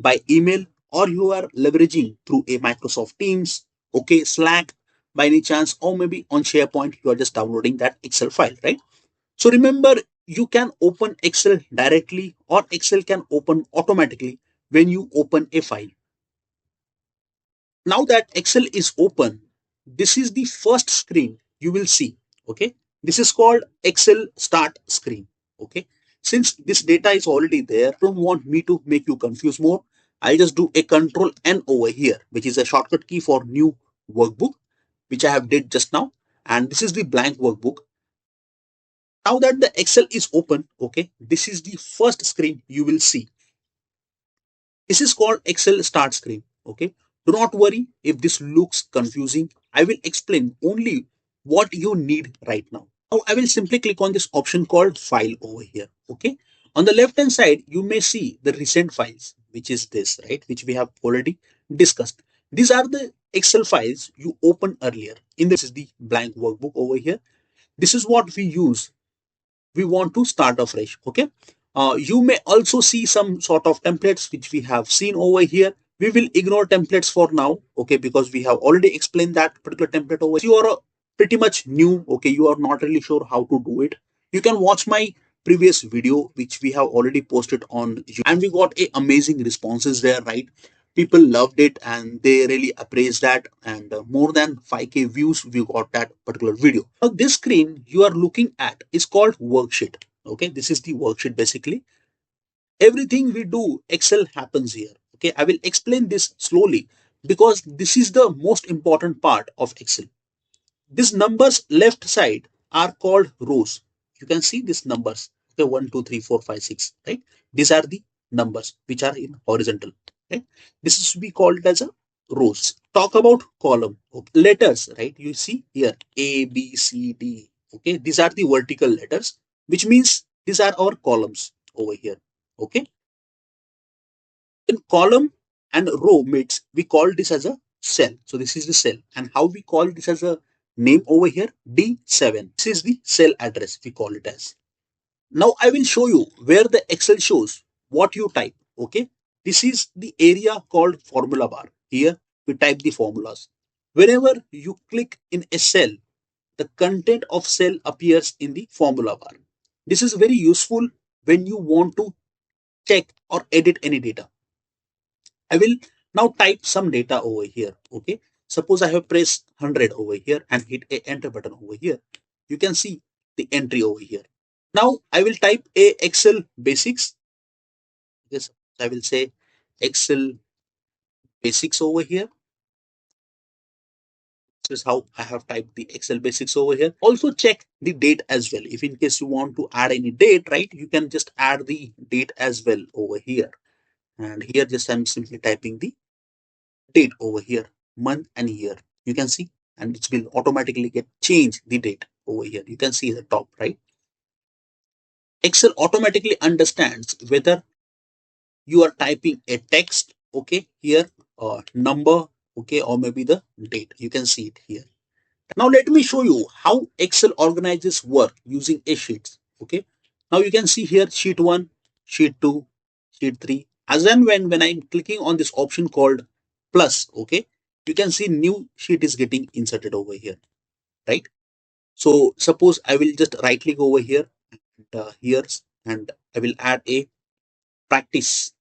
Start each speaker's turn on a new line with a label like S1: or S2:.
S1: by email, or you are leveraging through a Microsoft Teams, okay, Slack by any chance, or maybe on SharePoint, you are just downloading that Excel file, right? So remember, you can open Excel directly or Excel can open automatically when you open a file. Now that Excel is open, this is the first screen you will see. Okay, this is called Excel start screen. Okay, since this data is already there, don't want me to make you confuse more. I'll just do a control N over here, which is a shortcut key for new workbook, which I have did just now. And this is the blank workbook. Now that the Excel is open, okay, this is the first screen you will see. This is called Excel start screen. Okay. Do not worry if this looks confusing. I will explain only what you need right now. Now I will simply click on this option called file over here. Okay. On the left hand side, you may see the recent files, which is this, right? Which we have already discussed. These are the Excel files you opened earlier. In this is the blank workbook over here. This is what we use. We want to start afresh. Okay. You may also see some sort of templates which we have seen over here. We will ignore templates for now, okay, because we have already explained that particular template over. You are pretty much new, okay, you are not really sure how to do it. You can watch my previous video which we have already posted on YouTube, and we got a amazing responses there, right? People loved it and they really appraised that, and more than 5k views we got that particular video. Now this screen you are looking at is called worksheet. Okay, this is the worksheet. Basically everything we do Excel happens here. Okay, I will explain this slowly because this is the most important part of Excel. These numbers left side are called rows. You can see these numbers. Okay, 1, 2, 3, 4, 5, 6. Right? These are the numbers which are in horizontal. Right? This is to be called as a rows. Talk about column. Okay. Letters, right? You see here A, B, C, D. Okay, these are the vertical letters, which means these are our columns over here. Okay, in column and row meets, we call this as a cell. So this is the cell. And how we call this as a name over here? D7. This is the cell address we call it as. Now I will show you where the Excel shows what you type. Okay. This is the area called formula bar. Here we type the formulas. Whenever you click in a cell, the content of cell appears in the formula bar. This is very useful when you want to check or edit any data. I will now type some data over here. Okay. Suppose I have pressed 100 over here and hit a enter button over here. You can see the entry over here. Now I will type a Excel basics. Yes, I will say Excel basics over here. This is how I have typed the Excel basics over here. Also check the date as well. If in case you want to add any date, right, you can just add the date as well over here. And here just I'm simply typing the date over here, month and year. You can see, and it will automatically get change the date over here. You can see the top, right? Excel automatically understands whether you are typing a text, okay, here, or number, okay, or maybe the date. You can see it here. Now let me show you how Excel organizes work using a sheets. Okay. Now you can see here sheet 1, sheet 2, sheet 3. As and when I'm clicking on this option called plus, okay, you can see new sheet is getting inserted over here, right? So suppose I will just right click over here and here, and I will add a practice.